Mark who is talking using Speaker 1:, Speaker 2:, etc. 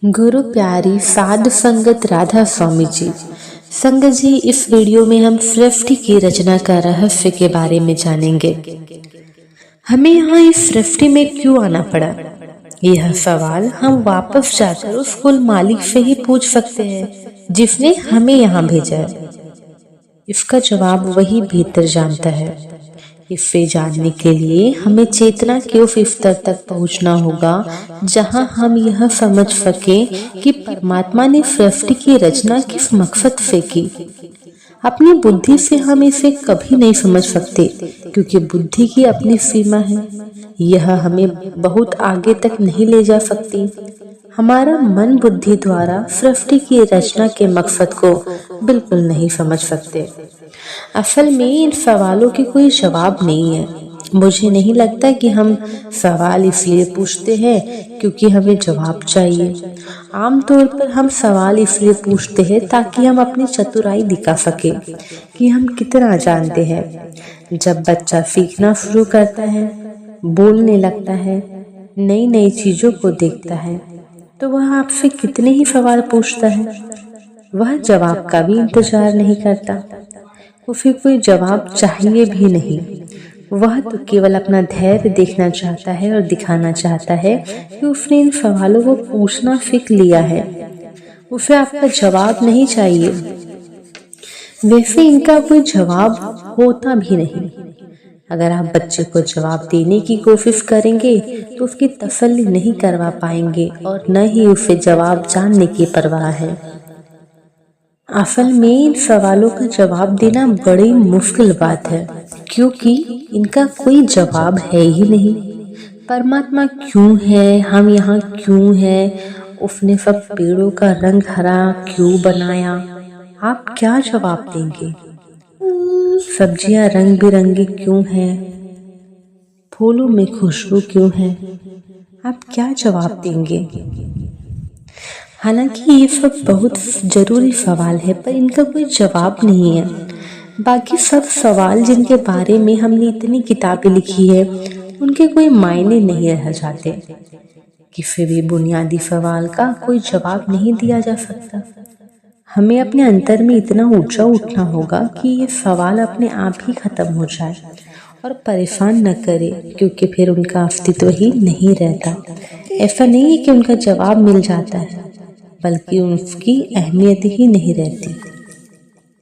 Speaker 1: गुरु प्यारी साधु संगत राधा स्वामी जी। संगत जी, इस वीडियो में हम सृष्टि की रचना का रहस्य के बारे में जानेंगे। हमें यहाँ इस सृष्टि में क्यों आना पड़ा, यह सवाल हम वापस जाकर उस कुल मालिक से ही पूछ सकते हैं जिसने हमें यहाँ भेजा है। इसका जवाब वही बेहतर जानता है। इसे जानने के लिए हमें चेतना के उस स्तर तक पहुंचना होगा जहां हम यह समझ सके कि परमात्मा ने सृष्टि की रचना किस मकसद से की। अपनी बुद्धि से हम इसे कभी नहीं समझ सकते क्योंकि बुद्धि की अपनी सीमा है। यह हमें बहुत आगे तक नहीं ले जा सकती। हमारा मन बुद्धि द्वारा सृष्टि की रचना के मकसद को बिल्कुल नहीं समझ सकते। असल में इन सवालों के कोई जवाब नहीं है। मुझे नहीं लगता कि हम सवाल इसलिए पूछते हैं क्योंकि हमें जवाब चाहिए। आमतौर पर हम सवाल इसलिए पूछते हैं ताकि हम अपनी चतुराई दिखा सके कि हम कितना जानते हैं। जब बच्चा सीखना शुरू करता है, बोलने लगता है, नई नई चीजों को देखता है, तो वह आपसे कितने ही सवाल पूछता है। वह जवाब का भी इंतजार नहीं करता। उसे कोई जवाब चाहिए भी नहीं। वह तो केवल अपना धैर्य देखना चाहता है और दिखाना चाहता है कि उसने इन सवालों को पूछना सीख लिया है। उसे आपका जवाब नहीं चाहिए। वैसे इनका कोई जवाब होता भी नहीं। अगर आप बच्चे को जवाब देने की कोशिश करेंगे तो उसकी तसल्ली नहीं करवा पाएंगे और न ही उसे जवाब जानने की परवाह है। असल में इन सवालों का जवाब देना बड़ी मुश्किल बात है क्योंकि इनका कोई जवाब है ही नहीं। परमात्मा क्यों है, हम यहाँ क्यों हैं, उसने सब पेड़ों का रंग हरा क्यों बनाया, आप क्या जवाब देंगे? सब्जियां रंग बिरंगी क्यों हैं, फूलों में खुशबू क्यों है, आप क्या जवाब देंगे? हालांकि ये सब बहुत जरूरी सवाल है पर इनका कोई जवाब नहीं है। बाकी सब सवाल जिनके बारे में हमने इतनी किताबें लिखी है उनके कोई मायने नहीं रह जाते। किसी भी बुनियादी सवाल का कोई जवाब नहीं दिया जा सकता। हमें अपने अंतर में इतना ऊंचा उठना होगा कि ये सवाल अपने आप ही खत्म हो जाए और परेशान न करे क्योंकि फिर उनका अस्तित्व ही नहीं रहता। ऐसा नहीं है कि उनका जवाब मिल जाता है बल्कि उसकी अहमियत ही नहीं रहती।